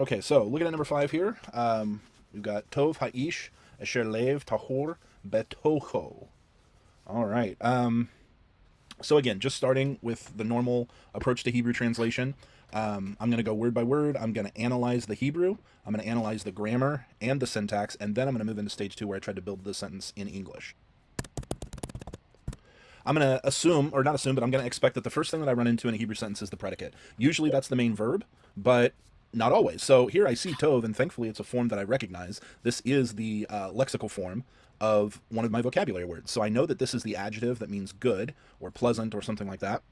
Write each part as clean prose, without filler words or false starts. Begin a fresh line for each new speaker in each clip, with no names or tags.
Okay, so looking at number 5 here, we've got Tov, Ha'ish, Asher Lev, Tahor, Betocho. All right. So again, just starting with the normal approach to Hebrew translation, I'm going to go word by word. I'm going to analyze the Hebrew. I'm going to analyze the grammar and the syntax, and then I'm going to move into stage 2 where I try to build the sentence in English. I'm going to assume, or not assume, but I'm going to expect that the first thing that I run into in a Hebrew sentence is the predicate. Usually that's the main verb, but not always. So here I see Tov, and thankfully it's a form that I recognize. This is the lexical form of one of my vocabulary words. So I know that this is the adjective that means good or pleasant or something like that.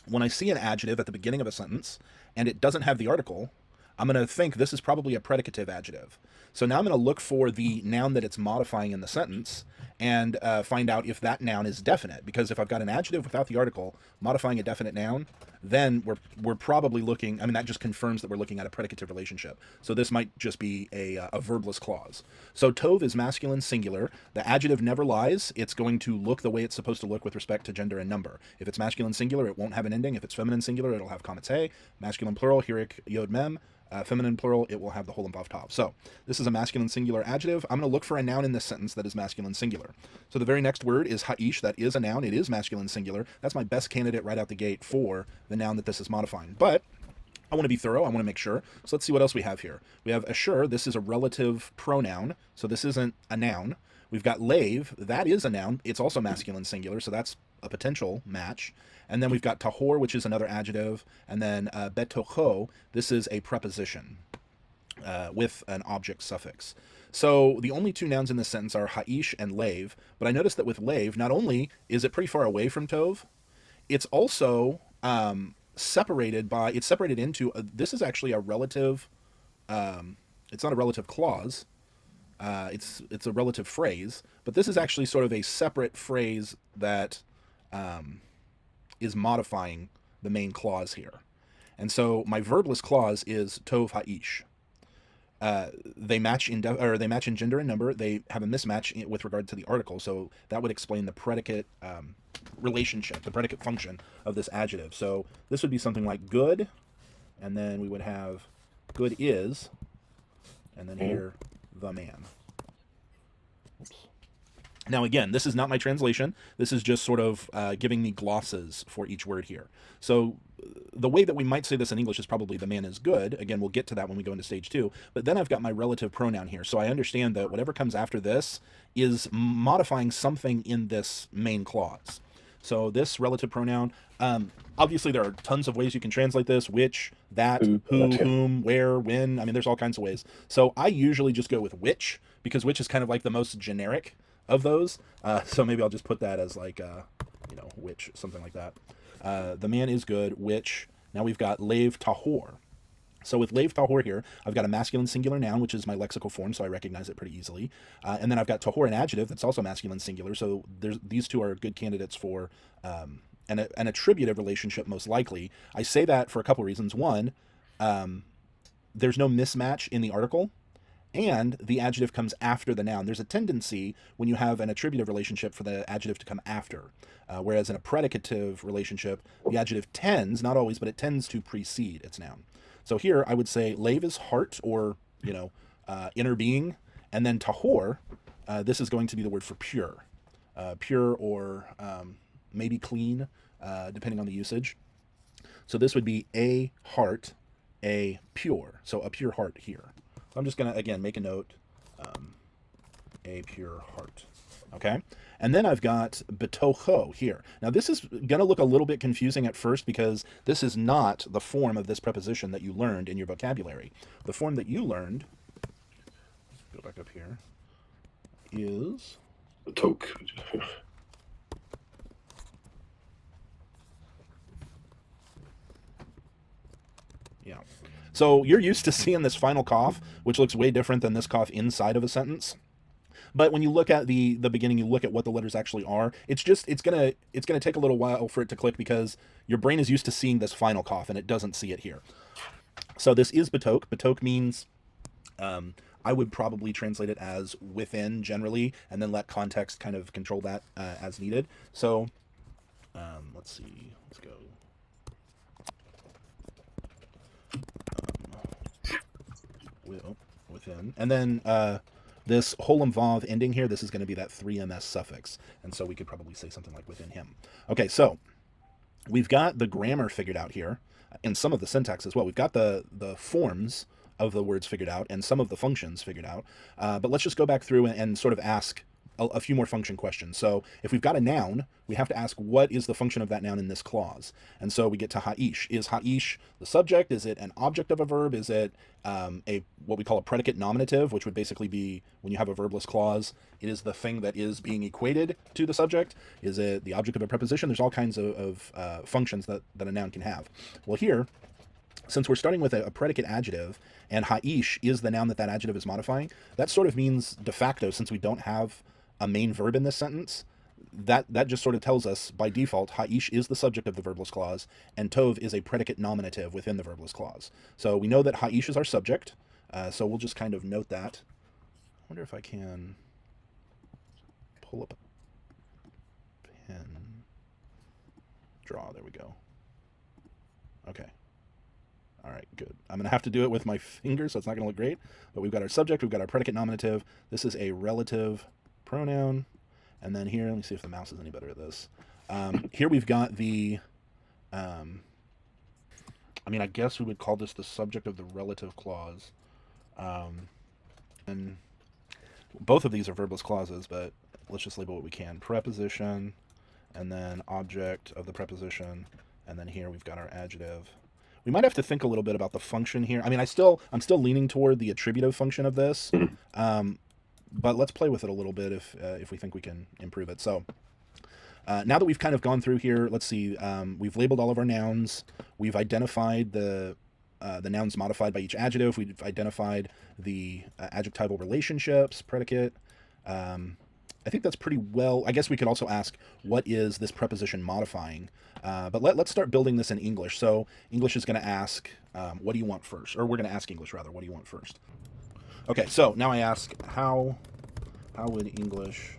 When I see an adjective at the beginning of a sentence and it doesn't have the article, I'm going to think this is probably a predicative adjective. So now I'm going to look for the noun that it's modifying in the sentence and find out if that noun is definite. Because if I've got an adjective without the article modifying a definite noun, then we're probably looking. I mean, that just confirms that we're looking at a predicative relationship. So this might just be a verbless clause. So tov is masculine singular. The adjective never lies. It's going to look the way it's supposed to look with respect to gender and number. If it's masculine singular, it won't have an ending. If it's feminine singular, it'll have comma te. Masculine plural, hirik yod mem. Feminine plural, it will have the whole vav tav. So this is a masculine singular adjective. I'm going to look for a noun in this sentence that is masculine singular. So the very next word is ha'ish. That is a noun. It is masculine singular. That's my best candidate right out the gate for the noun that this is modifying. But I want to be thorough. I want to make sure. So let's see what else we have here. We have assure. This is a relative pronoun. So this isn't a noun. We've got lave. That is a noun. It's also masculine singular. So that's a potential match. And then we've got tahor, which is another adjective. And then betocho, this is a preposition with an object suffix. So the only two nouns in this sentence are ha'ish and lave. But I noticed that with lave, not only is it pretty far away from tov, it's also separated into, this is actually a relative, it's not a relative clause. It's a relative phrase, but this is actually sort of a separate phrase that is modifying the main clause here. And so my verbless clause is tov ha'ish. They match in gender and number. They have a mismatch with regard to the article, so that would explain the predicate relationship, the predicate function of this adjective. So this would be something like good, and then we would have good is, and then here the man. Oops. Now, again, this is not my translation. This is just sort of giving me glosses for each word here. So the way that we might say this in English is probably the man is good. Again, we'll get to that when we go into stage 2. But then I've got my relative pronoun here. So I understand that whatever comes after this is modifying something in this main clause. So this relative pronoun, obviously there are tons of ways you can translate this: which, that, who, whom, where, when. I mean, there's all kinds of ways. So I usually just go with which, because which is kind of like the most generic of those. So maybe I'll just put that as like, which, something like that. The man is good, which, now we've got lave tahor. So with lave tahor here, I've got a masculine singular noun, which is my lexical form, so I recognize it pretty easily. And then I've got tahor, an adjective that's also masculine singular, so these two are good candidates for an attributive relationship, most likely. I say that for a couple of reasons. One, there's no mismatch in the article, and the adjective comes after the noun. There's a tendency when you have an attributive relationship for the adjective to come after, whereas in a predicative relationship, the adjective tends, not always, but it tends to precede its noun. So here I would say lave is heart, or inner being, and then tahor, this is going to be the word for pure, or maybe clean, depending on the usage. So this would be a heart, a pure, so a pure heart here. So I'm just going to, again, make a note, a pure heart. Okay? And then I've got betocho here. Now this is going to look a little bit confusing at first because this is not the form of this preposition that you learned in your vocabulary. The form that you learned, go back up here, is
Toke.
Yeah. So you're used to seeing this final cough, which looks way different than this cough inside of a sentence. But when you look at the beginning, you look at what the letters actually are. It's gonna take a little while for it to click because your brain is used to seeing this final cough and it doesn't see it here. So this is betoke. Betoke means, I would probably translate it as within generally, and then let context kind of control that as needed. So let's see. Let's go. within. And then this holum vav ending here, this is going to be that 3ms suffix. And so we could probably say something like within him. Okay, so we've got the grammar figured out here, and some of the syntax as well. We've got the forms of the words figured out and some of the functions figured out. But let's just go back through and sort of ask a few more function questions. So if we've got a noun, we have to ask what is the function of that noun in this clause. And so we get to ha'ish. Is ha'ish the subject? Is it an object of a verb? Is it a what we call a predicate nominative, which would basically be when you have a verbless clause, it is the thing that is being equated to the subject. Is it the object of a preposition? There's all kinds of functions that a noun can have. Well, here, since we're starting with a predicate adjective, and ha'ish is the noun that adjective is modifying, that sort of means de facto, since we don't have a main verb in this sentence, that just sort of tells us by default ha'ish is the subject of the verbless clause, and tov is a predicate nominative within the verbless clause. So we know that ha'ish is our subject, so we'll just kind of note that. I wonder if I can pull up a pen. Draw, there we go. Okay. All right, good. I'm going to have to do it with my finger, so it's not going to look great. But we've got our subject, we've got our predicate nominative. This is a relative pronoun. And then here, let me see if the mouse is any better at this. Here we've got the, I mean, I guess we would call this the subject of the relative clause. And both of these are verbless clauses, but let's just label what we can. Preposition, and then object of the preposition. And then here we've got our adjective. We might have to think a little bit about the function here. I mean, I'm still leaning toward the attributive function of this, but let's play with it a little bit if we think we can improve it. So now that we've kind of gone through here, let's see. We've labeled all of our nouns. We've identified the nouns modified by each adjective. We've identified the adjectival relationships, predicate. I think that's pretty well. I guess we could also ask, what is this preposition modifying? But let's start building this in English. So English is going to ask, what do you want first? Or we're going to ask English, rather, what do you want first? Okay, so now I ask, how would English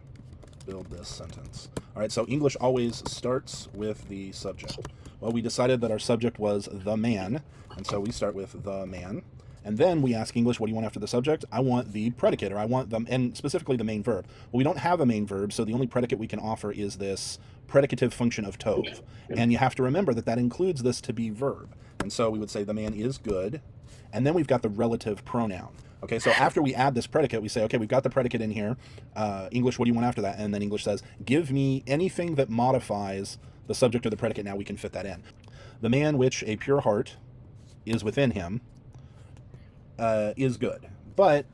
build this sentence? All right, so English always starts with the subject. Well, we decided that our subject was the man, and so we start with the man. And then we ask English, what do you want after the subject? I want the predicate, or I want them, and specifically the main verb. Well, we don't have a main verb, so the only predicate we can offer is this predicative function of tov. And you have to remember that includes this to be verb. And so we would say the man is good. And then we've got the relative pronoun. Okay, so after we add this predicate, we say, okay, we've got the predicate in here. English, what do you want after that? And then English says, give me anything that modifies the subject or the predicate. Now we can fit that in. The man which a pure heart is within him is good. But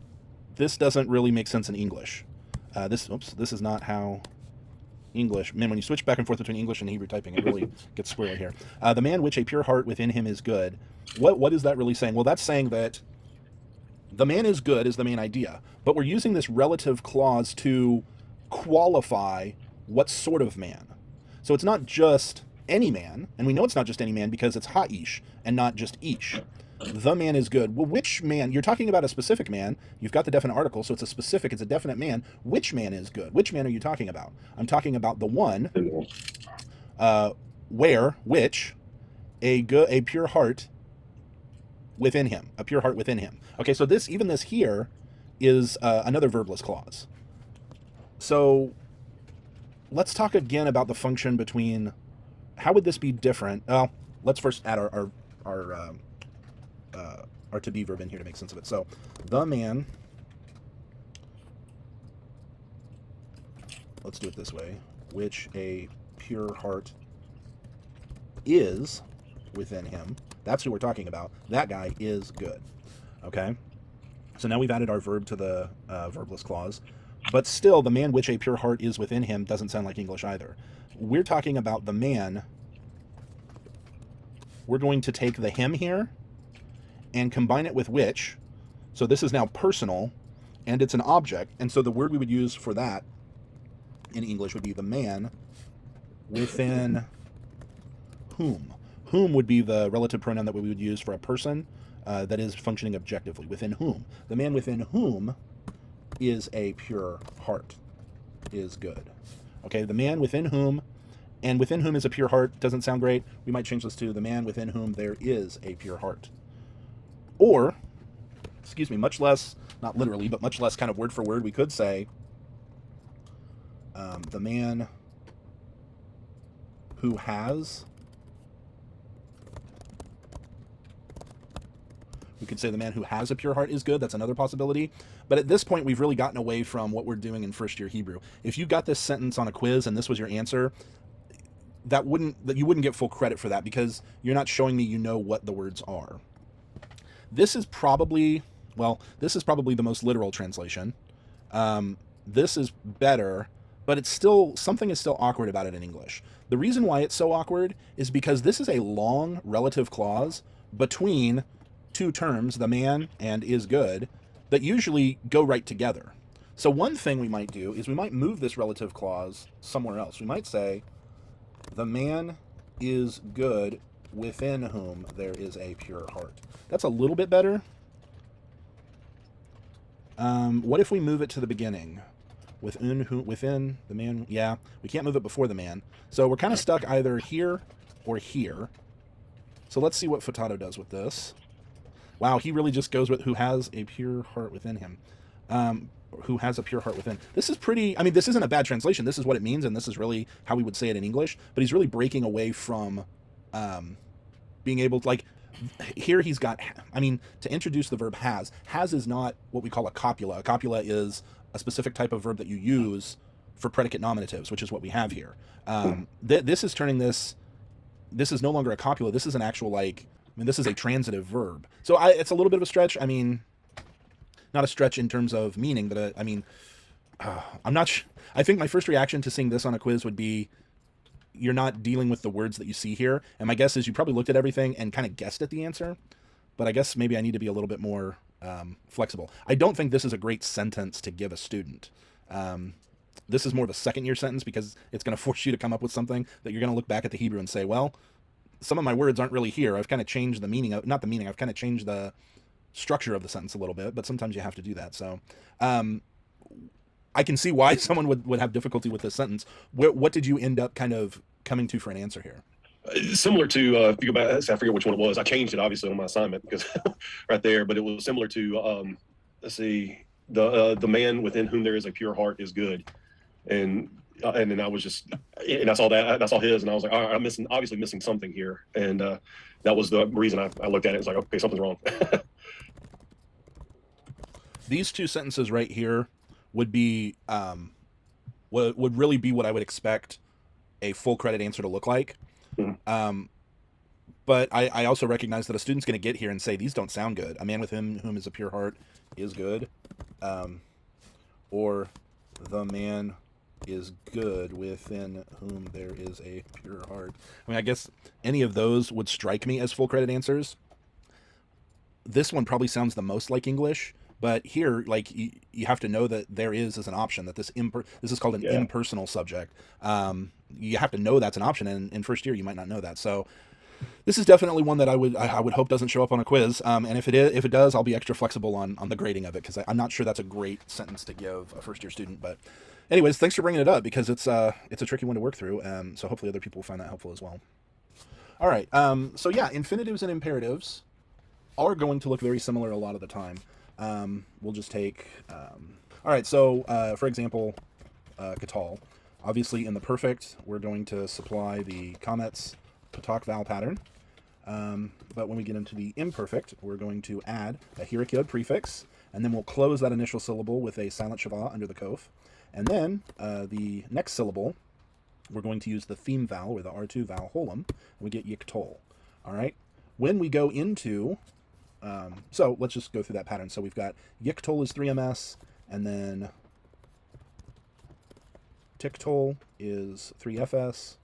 this doesn't really make sense in English. This is not how English, man, when you switch back and forth between English and Hebrew typing, it really gets squirrely here. The man which a pure heart within him is good. What is that really saying? Well, that's saying that the man is good is the main idea, but we're using this relative clause to qualify what sort of man. So it's not just any man, and we know it's not just any man because it's ha'ish and not just ish. The man is good. Well, which man? You're talking about a specific man. You've got the definite article, so it's a specific, it's a definite man. Which man is good? Which man are you talking about? I'm talking about the one which a pure heart within him, a pure heart within him. Okay, so this here is another verbless clause. So let's talk again about the function between, how would this be different? Let's first add our to be verb in here to make sense of it. So the man, let's do it this way, which a pure heart is within him. That's who we're talking about. That guy is good. Okay? So now we've added our verb to the verbless clause. But still, the man which a pure heart is within him doesn't sound like English either. We're talking about the man. We're going to take the him here and combine it with which. So this is now personal, and it's an object. And so the word we would use for that in English would be the man within whom. Whom would be the relative pronoun that we would use for a person that is functioning objectively. Within whom. The man within whom is a pure heart is good. Okay, the man within whom, and within whom is a pure heart doesn't sound great. We might change this to the man within whom there is a pure heart. Or excuse me, much less, not literally, but much less kind of word for word, we could say, the man who has, we could say the man who has a pure heart is good. That's another possibility. But at this point, we've really gotten away from what we're doing in first year Hebrew. If you got this sentence on a quiz and this was your answer, that you wouldn't get full credit for that, because you're not showing me you know what the words are. This is probably, well, this is probably the most literal translation. This is better, but it's still, something is still awkward about it in English. The reason why it's so awkward is because this is a long relative clause between two terms, the man and is good, that usually go right together. So one thing we might do is we might move this relative clause somewhere else. We might say, the man is good within whom there is a pure heart. That's a little bit better. What if we move it to the beginning? Within the man, yeah, we can't move it before the man. So we're kind of stuck either here or here. So let's see what Futato does with this. Wow, he really just goes with who has a pure heart within him. Who has a pure heart within. This is pretty, I mean, this isn't a bad translation. This is what it means, and this is really how we would say it in English. But he's really breaking away from being able to, like, here he's got, I mean, to introduce the verb has. Has is not what we call a copula. A copula is a specific type of verb that you use for predicate nominatives, which is what we have here. This is turning this is no longer a copula. This is an actual, like, I mean, this is a transitive verb. So it's a little bit of a stretch. I mean, not a stretch in terms of meaning, but I mean, I'm not I think my first reaction to seeing this on a quiz would be, you're not dealing with the words that you see here. And my guess is you probably looked at everything and kind of guessed at the answer. But I guess maybe I need to be a little bit more flexible. I don't think this is a great sentence to give a student. This is more of a second year sentence, because it's going to force you to come up with something that you're going to look back at the Hebrew and say, well, some of my words aren't really here. I've kind of changed the meaning of, not the meaning, I've kind of changed the structure of the sentence a little bit, but sometimes you have to do that. So I can see why someone would have difficulty with this sentence. What did you end up kind of coming to for an answer here?
Similar to, if you go back, I forget which one it was. I changed it obviously on my assignment because right there, but it was similar to, let's see, the man within whom there is a pure heart is good. And then I was just, and I saw that, I saw his, and I was like, all right, I'm obviously missing something here. And that was the reason I looked at it. It's like, okay, something's wrong.
These two sentences right here would be, would really be what I would expect a full credit answer to look like. But I also recognize that a student's going to get here and say, these don't sound good. A man with whom is a pure heart is good. Or the man is good within whom there is a pure heart. I mean, I guess any of those would strike me as full credit answers. This one probably sounds the most like English, but here, like, you have to know that there is as an option that this is called an impersonal subject. You have to know that's an option, and in first year you might not know that. So this is definitely one that I would hope doesn't show up on a quiz. And if it does, I'll be extra flexible on the grading of it, because I'm not sure that's a great sentence to give a first year student. But anyways, thanks for bringing it up, because it's a tricky one to work through. So hopefully other people will find that helpful as well. All right. So yeah, infinitives and imperatives are going to look very similar a lot of the time. We'll just take, all right. So, for example, Katal, obviously in the perfect, we're going to supply the Comet's Patak vowel pattern. But when we get into the imperfect, we're going to add a hirikiyod prefix, and then we'll close that initial syllable with a silent shava under the kof. And then, the next syllable, we're going to use the theme vowel, or the R2 vowel holum, and we get yiktol. All right. When we go into, so let's just go through that pattern. So we've got yiktol is 3ms, and then tiktol is 3fs,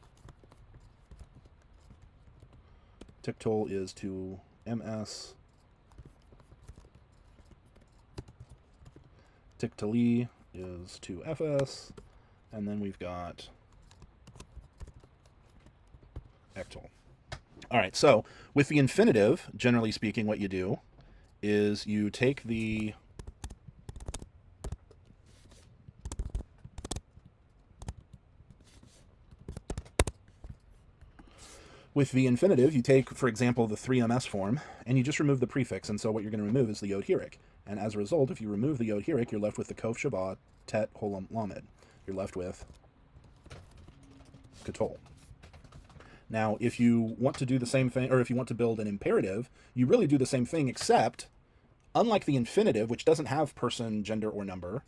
tiktol is 2ms, tiktali is 2fs, and then we've got ektol. All right, so with the infinitive, generally speaking, what you do is you take the with the infinitive, you take, for example, the 3ms form, and you just remove the prefix. And so what you're going to remove is the yod hirik. And as a result, if you remove the Yod Hirik, you're left with the Kof Shavah, Tet, Holam, Lamed. You're left with Katol. Now, if you want to do the same thing, or if you want to build an imperative, you really do the same thing, except, unlike the infinitive, which doesn't have person, gender, or number,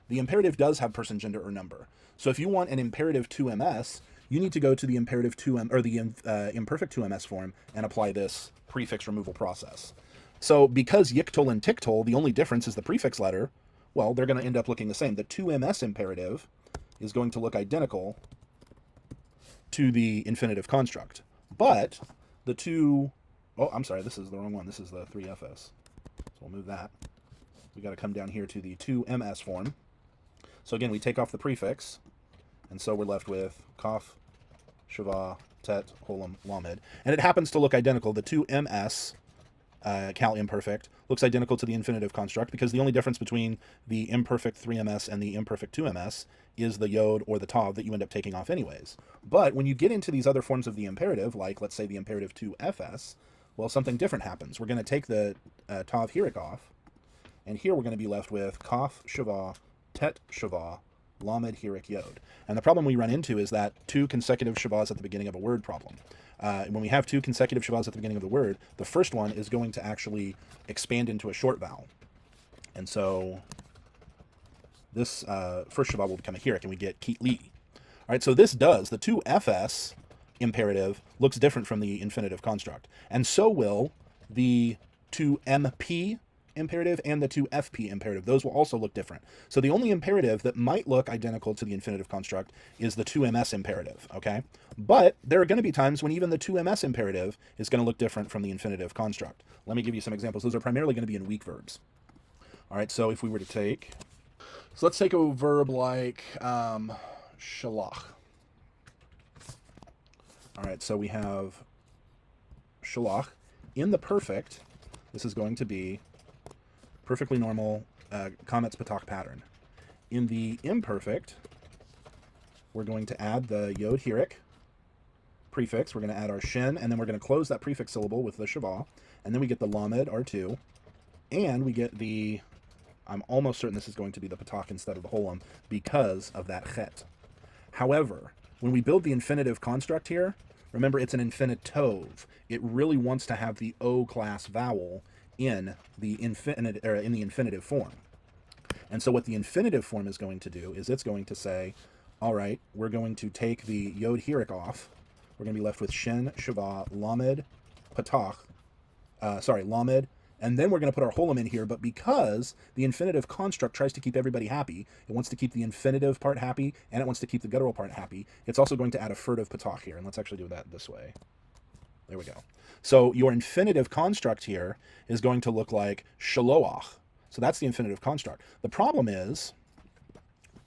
the imperative does have person, gender, or number. So if you want an imperative 2ms, you need to go to the imperative 2m, or the imperfect 2ms form, and apply this prefix removal process. So because yiktol and tiktol, the only difference is the prefix letter, well, they're going to end up looking the same. The 2ms imperative is going to look identical to the infinitive construct. But the I'm sorry, this is the wrong one. This is the 3fs. So we'll move that. We got to come down here to the 2ms form. So again, we take off the prefix, and so we're left with Kaf, Shavah, Tet, Holam, Lamed. And it happens to look identical. The 2ms cal imperfect looks identical to the infinitive construct, because the only difference between the imperfect 3ms and the imperfect 2ms is the yod or the tav that you end up taking off anyways. But when you get into these other forms of the imperative, like let's say the imperative 2fs, well, something different happens. We're going to take the tav hirik off, and here we're going to be left with Kaf Shavah, Tet Shavah, Lamed Hirik Yod. And the problem we run into is that 2 consecutive Shavahs at the beginning of a word problem. When we have 2 consecutive Shavahs at the beginning of the word, the first one is going to actually expand into a short vowel. And so this first Shavah will become a Hirik, and we get Kit Li. All right, so this does, the 2fs imperative looks different from the infinitive construct. And so will the 2mp imperative and the 2fp imperative. Those will also look different. So the only imperative that might look identical to the infinitive construct is the 2ms imperative, okay? But there are going to be times when even the 2ms imperative is going to look different from the infinitive construct. Let me give you some examples. Those are primarily going to be in weak verbs. All right, so if we were to take... So let's take a verb like shalach. All right, so we have shalach. In the perfect, this is going to be perfectly normal Kametz Patak pattern. In the imperfect, we're going to add the Yod Hirik prefix. We're going to add our Shin, and then we're going to close that prefix syllable with the Shavah, and then we get the Lamed, R2, and we get the, I'm almost certain this is going to be the Patak instead of the Holam because of that Chet. However, when we build the infinitive construct here, remember it's an infinitive. It really wants to have the O class vowel in the infinitive form. And so what the infinitive form is going to do is it's going to say, all right, we're going to take the Yod Hirik off. We're going to be left with Shin, Shavah, Lamed, Patach, Lamed, and then we're going to put our Holam in here, but because the infinitive construct tries to keep everybody happy, it wants to keep the infinitive part happy, and it wants to keep the guttural part happy, it's also going to add a furtive Patach here, and let's actually do that this way. There we go. So your infinitive construct here is going to look like shaloach. So that's the infinitive construct. The problem is,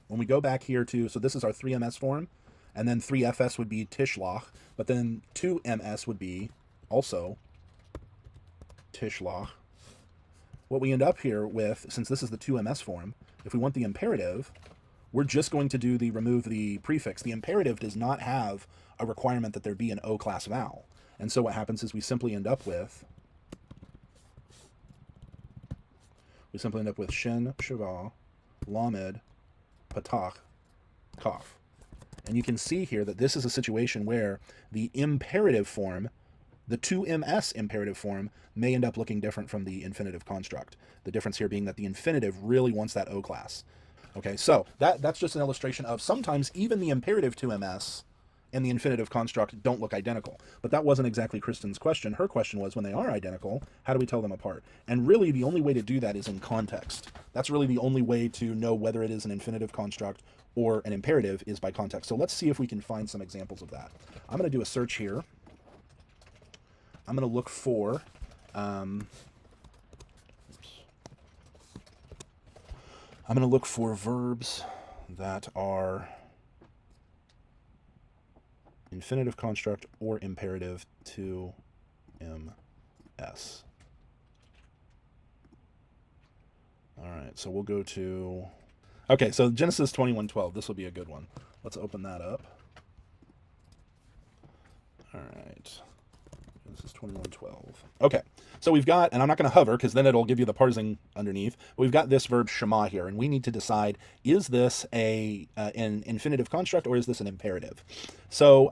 when we go back here to, so this is our 3ms form, and then 3fs would be tishlach, but then 2ms would be also tishlach. What we end up here with, since this is the 2ms form, if we want the imperative, we're just going to do the remove the prefix. The imperative does not have a requirement that there be an O class vowel. And so what happens is we simply end up with Shin, Shavah, Lamed, Patach, Kaf. And you can see here that this is a situation where the imperative form, the 2ms imperative form, may end up looking different from the infinitive construct. The difference here being that the infinitive really wants that O class. Okay, so that's just an illustration of sometimes even the imperative 2ms and the infinitive construct don't look identical. But that wasn't exactly Kristen's question. Her question was, when they are identical, how do we tell them apart? And really, the only way to do that is in context. That's really the only way to know whether it is an infinitive construct or an imperative is by context. So let's see if we can find some examples of that. I'm going to do a search here. I'm going to look for... I'm going to look for verbs that are infinitive construct or imperative 2ms. All right, so we'll go to... Okay, so Genesis 21:12. This will be a good one. Let's open that up. All right. This is 2112. Okay, so we've got, and I'm not going to hover because then it'll give you the parsing underneath. But we've got this verb shema here, and we need to decide, is this an infinitive construct or is this an imperative? So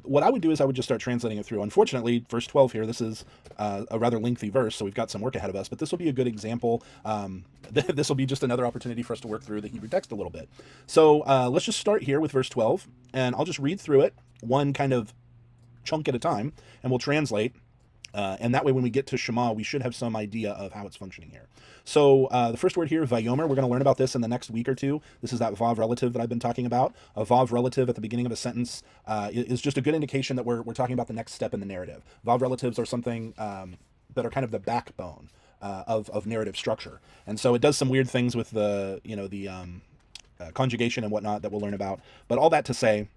what I would do is I would just start translating it through. Unfortunately, verse 12 here, this is a rather lengthy verse, so we've got some work ahead of us, but this will be a good example. This will be just another opportunity for us to work through the Hebrew text a little bit. So let's just start here with verse 12, and I'll just read through it, one kind of chunk at a time, and we'll translate. And that way, when we get to Shema, we should have some idea of how it's functioning here. So the first word here, vayomer, we're going to learn about this in the next week or two. This is that vav relative that I've been talking about. A vav relative at the beginning of a sentence is just a good indication that we're talking about the next step in the narrative. Vav relatives are something that are kind of the backbone of narrative structure. And so it does some weird things with the conjugation and whatnot that we'll learn about. But all that to say,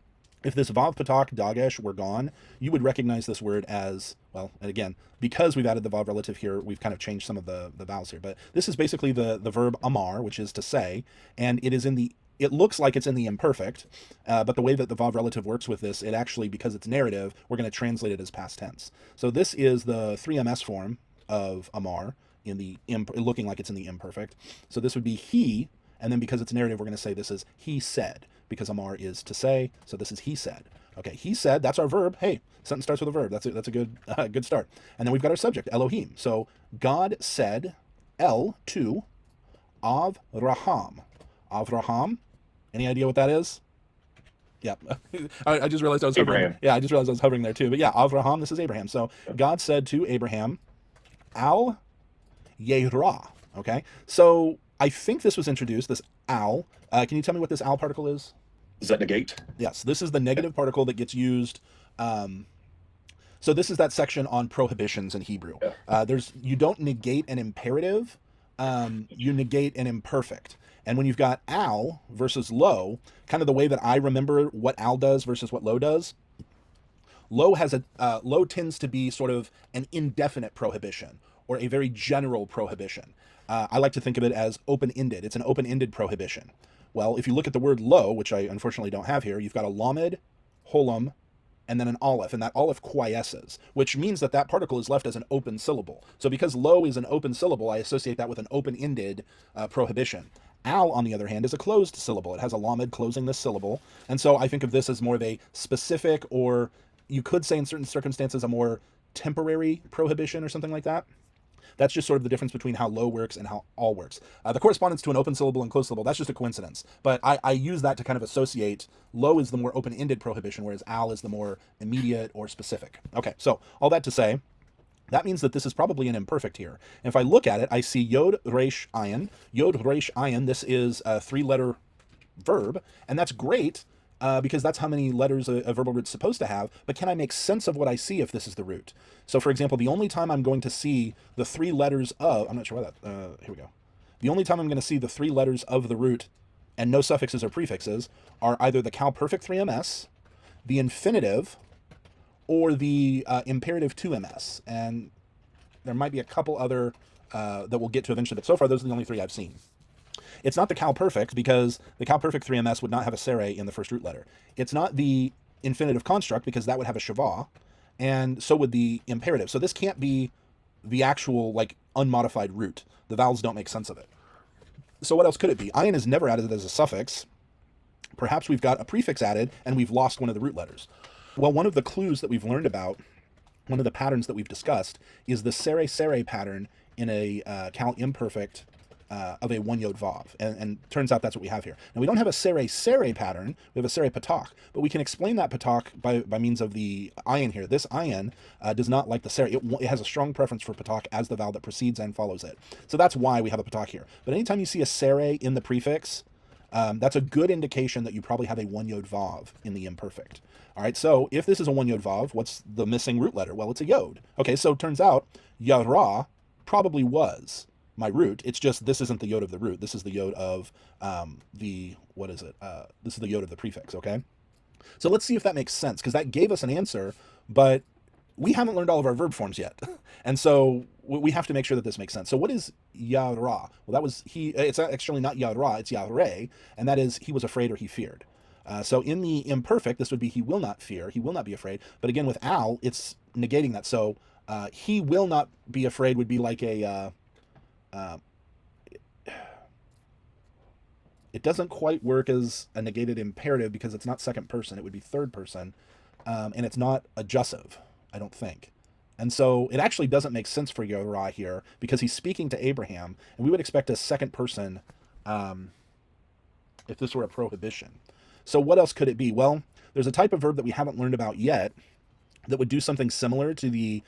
if this vav patak dagesh were gone, you would recognize this word as, well, and again, because we've added the vav relative here, we've kind of changed some of the vowels here. But this is basically the verb amar, which is to say, and it looks like it's in the imperfect, but the way that the vav relative works with this, it actually, because it's narrative, we're going to translate it as past tense. So this is the 3ms form of amar, looking like it's in the imperfect. So this would be he, and then because it's narrative, we're going to say this is he said, because amar is to say, so this is he said. Okay, he said, that's our verb. Hey, sentence starts with a verb. That's a good start. And then we've got our subject, Elohim. So God said, El to Avraham. Avraham, any idea what that is? Yeah, I just realized I was hovering.
Abraham.
Yeah, I just realized I was hovering there too. But yeah, Avraham, this is Abraham. So God said to Abraham, Al Yehra. Okay, so I think this was introduced, this al. Can you tell me what this al particle is?
Does that negate?
Yes, this is the negative particle that gets used. So this is that section on prohibitions in Hebrew.
Yeah.
You don't negate an imperative, you negate an imperfect. And when you've got al versus lo, kind of the way that I remember what al does versus what lo does, lo tends to be sort of an indefinite prohibition or a very general prohibition. I like to think of it as open-ended. It's an open-ended prohibition. Well, if you look at the word lo, which I unfortunately don't have here, you've got a lamed, holum, and then an aleph, and that aleph quiesces, which means that particle is left as an open syllable. So because lo is an open syllable, I associate that with an open-ended prohibition. Al, on the other hand, is a closed syllable. It has a lamed closing this syllable, and so I think of this as more of a specific, or you could say in certain circumstances, a more temporary prohibition or something like that. That's just sort of the difference between how lo works and how all works. The correspondence to an open syllable and closed syllable, that's just a coincidence. But I use that to kind of associate lo is the more open-ended prohibition, whereas al is the more immediate or specific. Okay, so all that to say, that means that this is probably an imperfect here. And if I look at it, I see yod resh ayin. Yod resh ayin, this is a 3-letter verb, and that's great, because that's how many letters a verbal root's supposed to have, but can I make sense of what I see if this is the root? So for example, the only time I'm going to see the 3 letters of, I'm not sure why here we go. The only time I'm going to see the 3 letters of the root and no suffixes or prefixes are either the cal perfect 3ms, the infinitive, or the imperative 2ms. And there might be a couple other that we'll get to eventually, but so far those are the only 3 I've seen. It's not the cal perfect, because the cal perfect 3ms would not have a sere in the first root letter. It's not the infinitive construct, because that would have a shavah, and so would the imperative. So this can't be the actual, like, unmodified root. The vowels don't make sense of it. So what else could it be? Ayin is never added as a suffix. Perhaps we've got a prefix added, and we've lost one of the root letters. Well, one of the clues that we've learned about, one of the patterns that we've discussed, is the sere pattern in a cal imperfect of a 1 yod vav, and turns out that's what we have here. Now we don't have a sere pattern, we have a sere patak, but we can explain that patak by means of the ayin here. This ayin does not like the sere. It has a strong preference for patak as the vowel that precedes and follows it. So that's why we have a patak here. But anytime you see a sere in the prefix, that's a good indication that you probably have a 1 yod vav in the imperfect. All right, so if this is a 1 yod vav, what's the missing root letter? Well, it's a yod. Okay, so it turns out yara probably was my root. It's just this isn't the yod of the root. This is the yod of this is the yod of the prefix, okay? So let's see if that makes sense, because that gave us an answer, but we haven't learned all of our verb forms yet. And so we have to make sure that this makes sense. So what is yara? Well, that was he. It's actually not yara, it's yare, and that is he was afraid or he feared. So in the imperfect, this would be he will not fear, he will not be afraid. But again, with al, it's negating that. So he will not be afraid would be like a uh, it doesn't quite work as a negated imperative because it's not second person. It would be third person, and it's not adjussive, I don't think. And so it actually doesn't make sense for Yorah here because he's speaking to Abraham, and we would expect a second person um, if this were a prohibition. So what else could it be? Well, there's a type of verb that we haven't learned about yet that would do something similar to the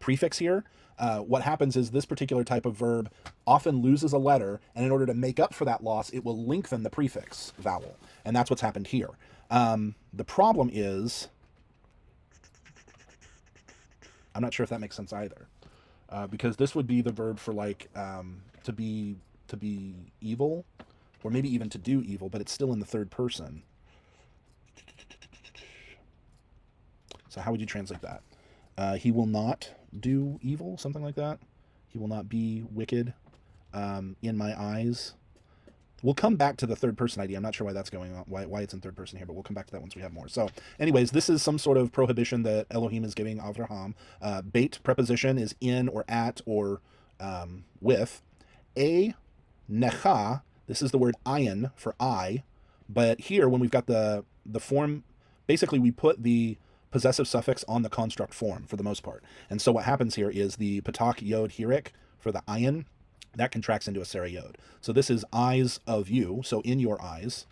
prefix here. What happens is this particular type of verb often loses a letter, and in order to make up for that loss, it will lengthen the prefix vowel. And that's what's happened here. The problem is, I'm not sure if that makes sense either, because this would be the verb for like to be evil, or maybe even to do evil, but it's still in the third person. So how would you translate that? He will not do evil, something like that. He will not be wicked in my eyes. We'll come back to the third person idea. I'm not sure why that's going on, why it's in third person here, but we'll come back to that once we have more. So, anyways, this is some sort of prohibition that Elohim is giving Avraham. Bait preposition is in or at or with. A necha, this is the word ayin for I, but here when we've got the form, basically we put the possessive suffix on the construct form for the most part. And so what happens here is the patak yod hirik for the ayin, that contracts into a Sarah yod. So this is eyes of you, so in your eyes.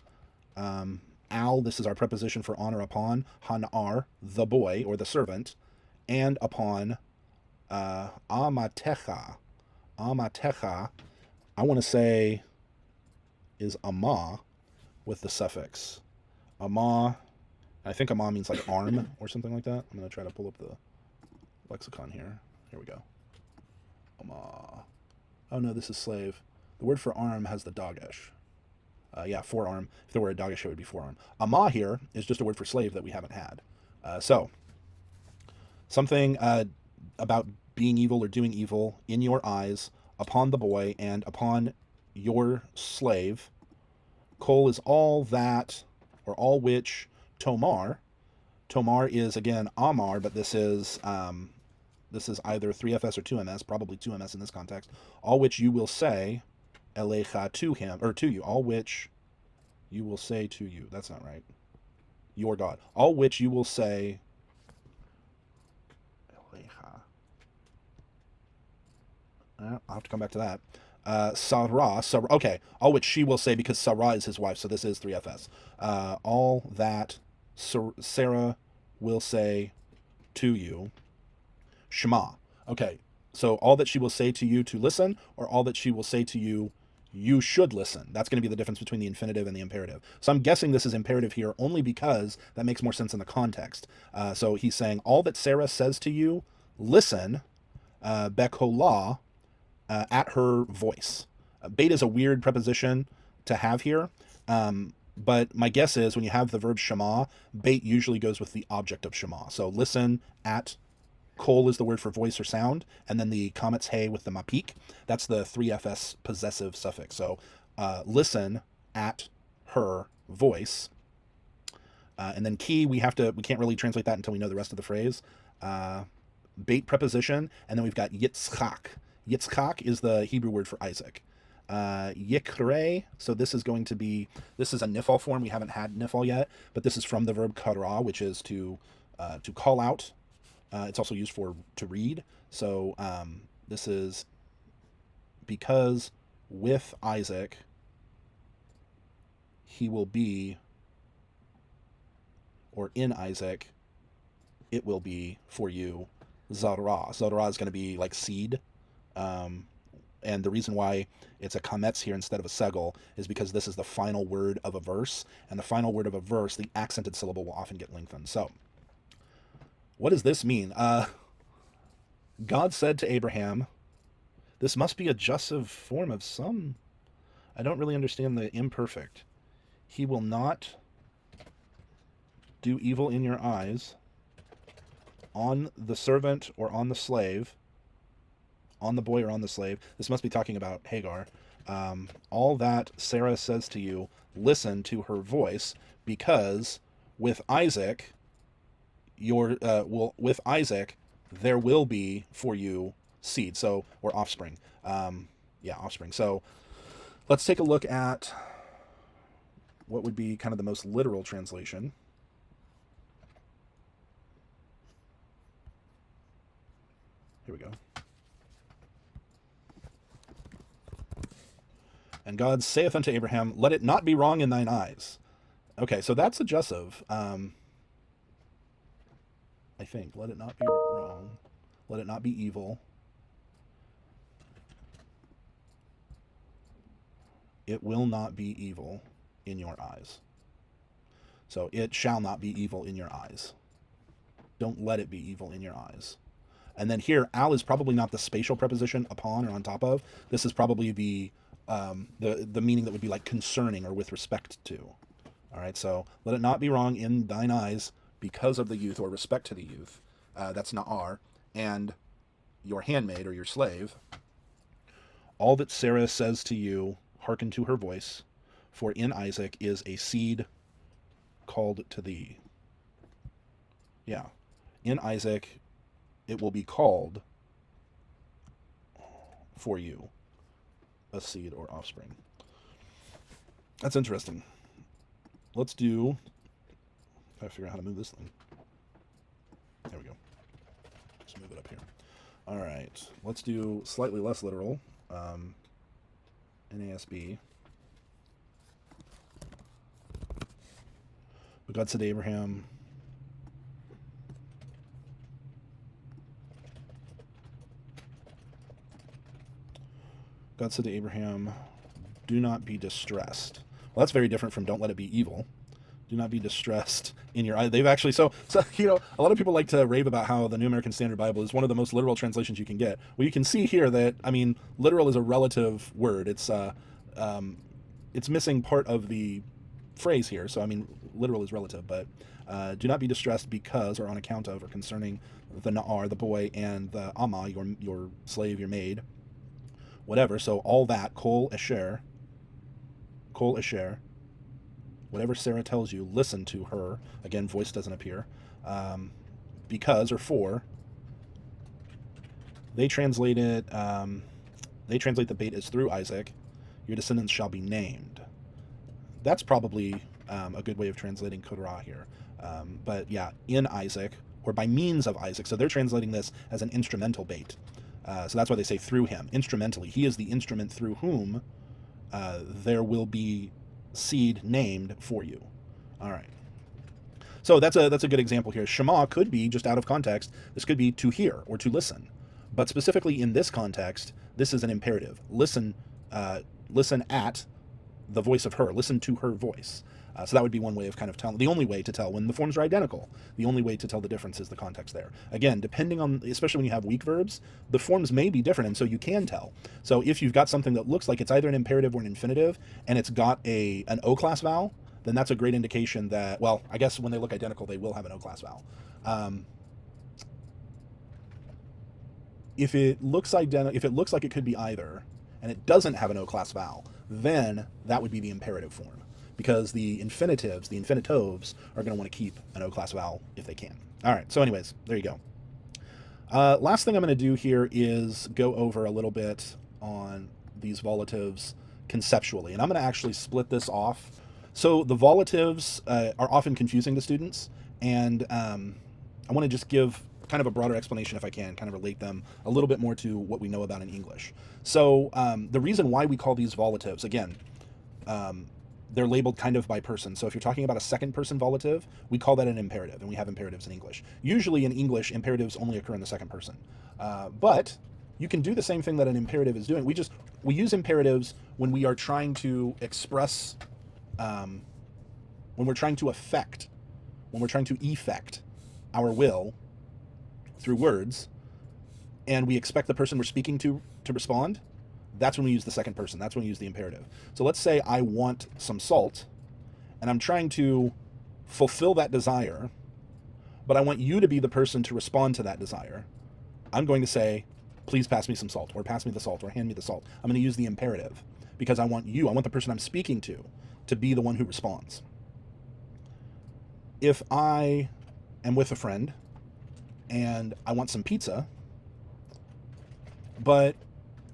Al, this is our preposition for honor upon. Hanar, the boy or the servant. And upon amatecha. Amatecha, I want to say is ama with the suffix. Ama, I think ama means like arm or something like that. I'm going to try to pull up the lexicon here. Here we go. Ama. Oh no, this is slave. The word for arm has the dagesh. Yeah, forearm. If there were a dagesh, it would be forearm. Ama here is just a word for slave that we haven't had. So, something about being evil or doing evil in your eyes upon the boy and upon your slave. Kol is all that or all which tomar. Tomar is again amar, but this is either 3fs or 2ms, probably 2ms in this context. All which you will say elecha to him or to you. All which you will say to you. That's not right. Your God. All which you will say elecha. I'll have to come back to that. Sarah, okay. All which she will say because Sarah is his wife, so this is 3fs. All that Sarah will say to you. Shema. Okay, so all that she will say to you to listen, or all that she will say to you, you should listen. That's going to be the difference between the infinitive and the imperative. So I'm guessing this is imperative here only because that makes more sense in the context. So he's saying, all that Sarah says to you, listen, bekolah, at her voice. Bait is a weird preposition to have here. But my guess is when you have the verb shema, bait usually goes with the object of shema. So listen at. Kol is the word for voice or sound, and then the comets hey with the mapik. That's the 3fs possessive suffix. So listen at her voice. And then ki, we can't really translate that until we know the rest of the phrase. Bait preposition, and then we've got yitzchak. Yitzchak is the Hebrew word for Isaac. Yikre, so this is a nifal form. We haven't had nifal yet, but this is from the verb kara, which is to call out. It's also used to read. So this is because with Isaac he will be, or in Isaac it will be for you Zarah. Zarah is going to be like seed. And the reason why it's a kametz here instead of a segel is because this is the final word of a verse, and the final word of a verse, the accented syllable will often get lengthened. So what does this mean? God said to Abraham, this must be a jussive form of some. I don't really understand the imperfect. He will not do evil in your eyes on the servant or on the slave, on the boy or on the slave. This must be talking about Hagar. All that Sarah says to you, listen to her voice, because with Isaac, with Isaac, there will be for you seed, so, or offspring. Yeah, offspring. So let's take a look at what would be kind of the most literal translation. Here we go. And God saith unto Abraham, let it not be wrong in thine eyes. Okay, so that's suggestive. I think. Let it not be wrong. Let it not be evil. It will not be evil in your eyes. So it shall not be evil in your eyes. Don't let it be evil in your eyes. And then here, al is probably not the spatial preposition upon or on top of. This is probably the meaning that would be like concerning or with respect to. All right, so let it not be wrong in thine eyes because of the youth or respect to the youth. That's na'ar. And your handmaid or your slave. All that Sarah says to you, hearken to her voice, for in Isaac is a seed called to thee. Yeah. In Isaac it will be called for you a seed or offspring. That's interesting. Let's do... I figure out how to move this thing. There we go. Just move it up here. All right. Let's do slightly less literal. NASB. But God said to Abraham, God said to Abraham, do not be distressed. Well, that's very different from don't let it be evil. Do not be distressed in your eye. They've actually, so a lot of people like to rave about how the New American Standard Bible is one of the most literal translations you can get. Well, you can see here that, I mean, literal is a relative word. It's missing part of the phrase here. So, I mean, literal is relative, but do not be distressed because, or on account of, or concerning the Na'ar, the boy, and the Amma, your slave, your maid, whatever. So all that, Kol Esher, whatever Sarah tells you, listen to her. Again, voice doesn't appear. Because, or for, they translate it, they translate the bait as through Isaac, your descendants shall be named. That's probably a good way of translating Korah here. But yeah, in Isaac, or by means of Isaac. So they're translating this as an instrumental bait. So that's why they say through him, instrumentally. He is the instrument through whom there will be seed named for you. All right. So that's a good example here. Shema could be, just out of context, this could be to hear or to listen. But specifically in this context, this is an imperative. Listen at the voice of her. Listen to her voice. So that would be one way of kind of telling, the only way to tell when the forms are identical. The only way to tell the difference is the context there. Again, depending on, especially when you have weak verbs, the forms may be different, and so you can tell. So if you've got something that looks like it's either an imperative or an infinitive, and it's got an O-class vowel, then that's a great indication that, well, I guess when they look identical, they will have an O-class vowel. If it looks like it could be either, and it doesn't have an O-class vowel, then that would be the imperative form. Because the infinitives, the infinitives, are going to want to keep an O-class vowel if they can. All right, so anyways, there you go. Last thing I'm going to do here is go over a little bit on these volitives conceptually. And I'm going to actually split this off. So the volitives are often confusing to students. And I want to just give kind of a broader explanation if I can, kind of relate them a little bit more to what we know about in English. So the reason why we call these volitives, again, they're labeled kind of by person. So if you're talking about a second person volitive, we call that an imperative, and we have imperatives in English. Usually in English, imperatives only occur in the second person. But you can do the same thing that an imperative is doing. We use imperatives when we are trying to express, when we're trying to effect our will through words, and we expect the person we're speaking to respond. That's when we use the second person. That's when we use the imperative. So let's say I want some salt, and I'm trying to fulfill that desire, but I want you to be the person to respond to that desire. I'm going to say, please pass me some salt, or pass me the salt, or hand me the salt. I'm going to use the imperative because I want the person I'm speaking to be the one who responds. If I am with a friend, and I want some pizza, but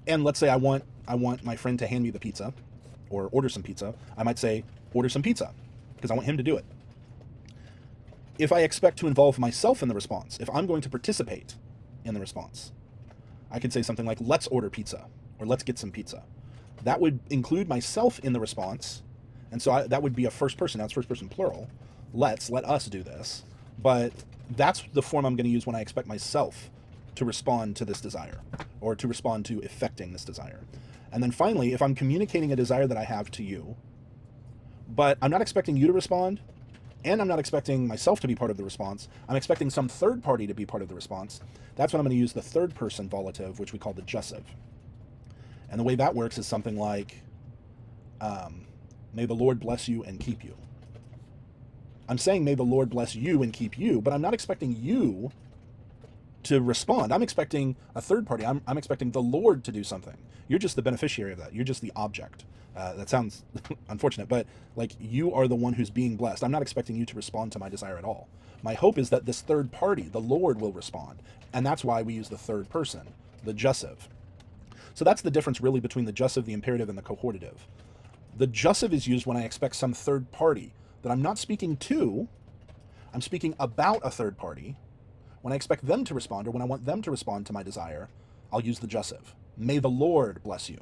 and let's say I want my friend to hand me the pizza or order some pizza, I might say order some pizza because I want him to do it. If I expect to involve myself in the response, if I'm going to participate in the response, I could say something like let's order pizza or let's get some pizza. That would include myself in the response, and so that would be a first person. That's first person plural. Let us do this. But that's the form I'm going to use when I expect myself to respond to this desire or to respond to effecting this desire. And then finally, if I'm communicating a desire that I have to you, but I'm not expecting you to respond, and I'm not expecting myself to be part of the response, I'm expecting some third party to be part of the response, that's when I'm going to use the third person volitive, which we call the jussive. And the way that works is something like, may the Lord bless you and keep you. I'm saying may the Lord bless you and keep you, but I'm not expecting you to respond. I'm expecting a third party. I'm expecting the Lord to do something. You're just the beneficiary of that. You're just the object. That sounds unfortunate, but like you are the one who's being blessed. I'm not expecting you to respond to my desire at all. My hope is that this third party, the Lord, will respond. And that's why we use the third person, the jussive. So that's the difference really between the jussive, the imperative, and the cohortative. The jussive is used when I expect some third party that I'm not speaking to, I'm speaking about a third party. When I expect them to respond, or when I want them to respond to my desire, I'll use the jussive. May the Lord bless you.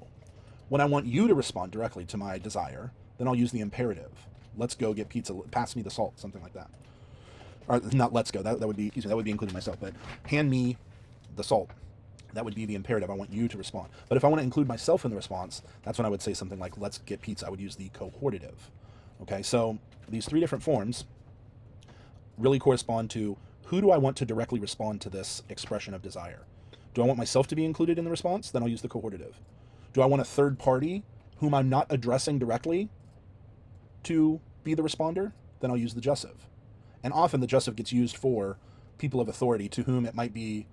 When I want you to respond directly to my desire, then I'll use the imperative. Let's go get pizza. Pass me the salt, something like that. Or not let's go. That would be, excuse me, that would be including myself. But hand me the salt. That would be the imperative. I want you to respond. But if I want to include myself in the response, that's when I would say something like let's get pizza. I would use the cohortative. Okay, so these three different forms really correspond to who do I want to directly respond to this expression of desire. Do I want myself to be included in the response? Then I'll use the cohortative. Do I want a third party whom I'm not addressing directly to be the responder? Then I'll use the jussive. And often the jussive gets used for people of authority to whom it might be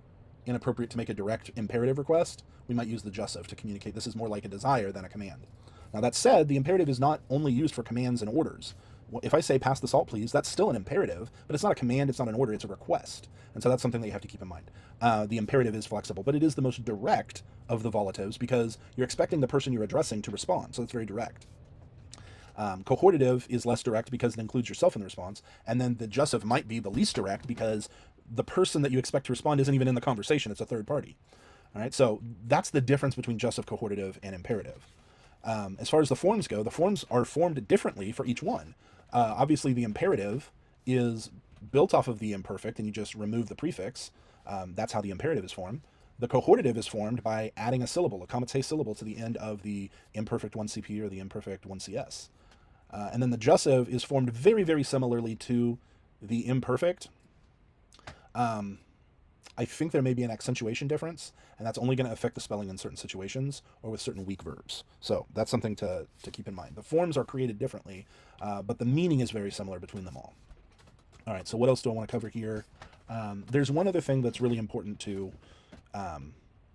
inappropriate to make a direct imperative request. We might use the jussive to communicate this is more like a desire than a command. Now that said, the imperative is not only used for commands and orders. If I say pass the salt please, that's still an imperative, but it's not a command, it's not an order, it's a request. And so that's something that you have to keep in mind. The imperative is flexible, but it is the most direct of the volitives because you're expecting the person you're addressing to respond, so it's very direct. Cohortative is less direct because it includes yourself in the response, and then the jussive might be the least direct because the person that you expect to respond isn't even in the conversation, it's a third party. All right, so that's the difference between jussive, cohortative, and imperative. As far as the forms go, the forms are formed differently for each one. Obviously, the imperative is built off of the imperfect, and you just remove the prefix. That's how the imperative is formed. The cohortative is formed by adding a syllable, a common syllable, to the end of the imperfect 1CP or the imperfect 1CS. And then the jussive is formed very, very similarly to the imperfect. I think there may be an accentuation difference, and that's only going to affect the spelling in certain situations or with certain weak verbs. So that's something to keep in mind. The forms are created differently, but the meaning is very similar between them all. All right, so what else do I want to cover here? There's one other thing that's really important to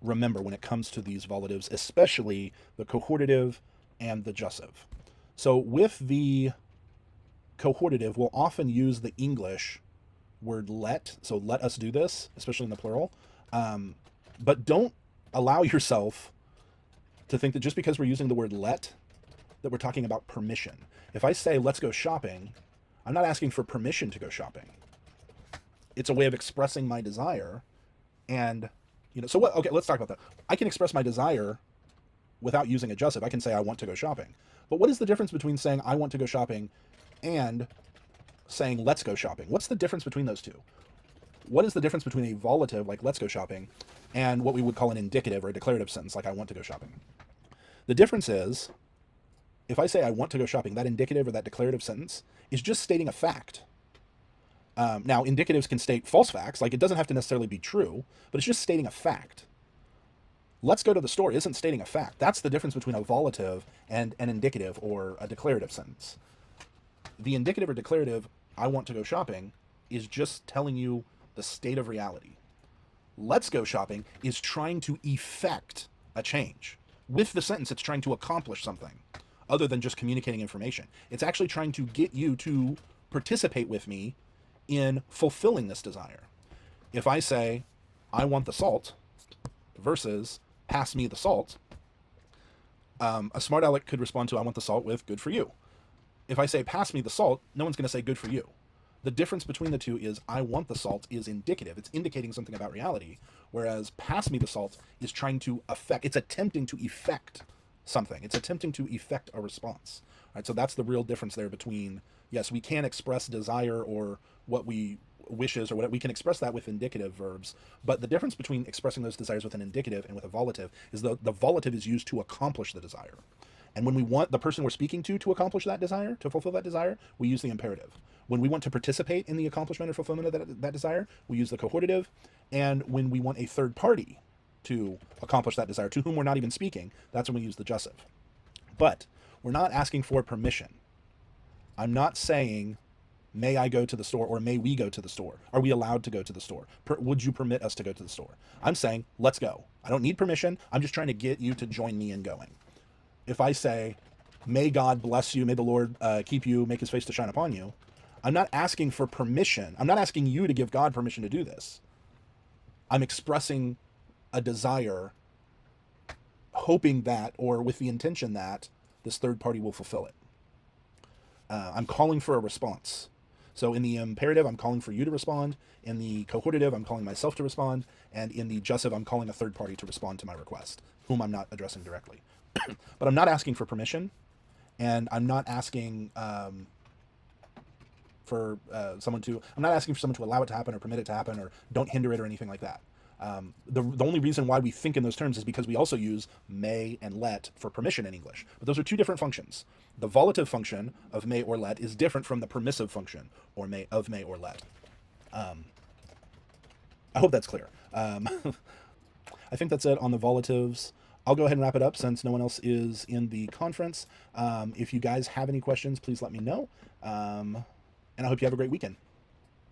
remember when it comes to these volitives, especially the cohortative and the jussive. So with the cohortative, we'll often use the English word let, so let us do this, especially in the plural. But don't allow yourself to think that just because we're using the word let, that we're talking about permission. If I say let's go shopping, I'm not asking for permission to go shopping. It's a way of expressing my desire. And, so what, okay, let's talk about that. I can express my desire without using a jussive. I can say I want to go shopping. But what is the difference between saying I want to go shopping and saying let's go shopping? What's the difference between those two? What is the difference between a volitive like let's go shopping and what we would call an indicative or a declarative sentence like I want to go shopping? The difference is if I say I want to go shopping, that indicative or that declarative sentence is just stating a fact. Now, indicatives can state false facts, like it doesn't have to necessarily be true, but it's just stating a fact. Let's go to the store isn't stating a fact. That's the difference between a volitive and an indicative or a declarative sentence. The indicative or declarative, I want to go shopping, is just telling you the state of reality. Let's go shopping is trying to effect a change. With the sentence, it's trying to accomplish something other than just communicating information. It's actually trying to get you to participate with me in fulfilling this desire. If I say, I want the salt, versus pass me the salt, a smart aleck could respond to I want the salt with good for you. If I say pass me the salt, no one's going to say good for you. The difference between the two is I want the salt is indicative. It's indicating something about reality, whereas pass me the salt is trying to affect, it's attempting to effect something. It's attempting to effect a response. All right, so that's the real difference there between, yes, we can express desire or what we wishes or what we can express that with indicative verbs, but the difference between expressing those desires with an indicative and with a volitive is the volitive is used to accomplish the desire. And when we want the person we're speaking to accomplish that desire, to fulfill that desire, we use the imperative. When we want to participate in the accomplishment or fulfillment of that desire, we use the cohortative. And when we want a third party to accomplish that desire, to whom we're not even speaking, that's when we use the jussive. But we're not asking for permission. I'm not saying, may I go to the store, or may we go to the store? Are we allowed to go to the store? Would you permit us to go to the store? I'm saying, let's go. I don't need permission. I'm just trying to get you to join me in going. If I say, may God bless you, may the Lord keep you, make his face to shine upon you, I'm not asking for permission. I'm not asking you to give God permission to do this. I'm expressing a desire, hoping that, or with the intention that, this third party will fulfill it. I'm calling for a response. So in the imperative, I'm calling for you to respond. In the cohortative, I'm calling myself to respond. And in the jussive, I'm calling a third party to respond to my request, whom I'm not addressing directly. But I'm not asking for permission, and I'm not asking for someone to. I'm not asking for someone to allow it to happen or permit it to happen or don't hinder it or anything like that. The only reason why we think in those terms is because we also use may and let for permission in English. But those are two different functions. The volitive function of may or let is different from the permissive function or may or let. I hope that's clear. I think that's it on the volitives. I'll go ahead and wrap it up since no one else is in the conference. If you guys have any questions, please let me know. And I hope you have a great weekend.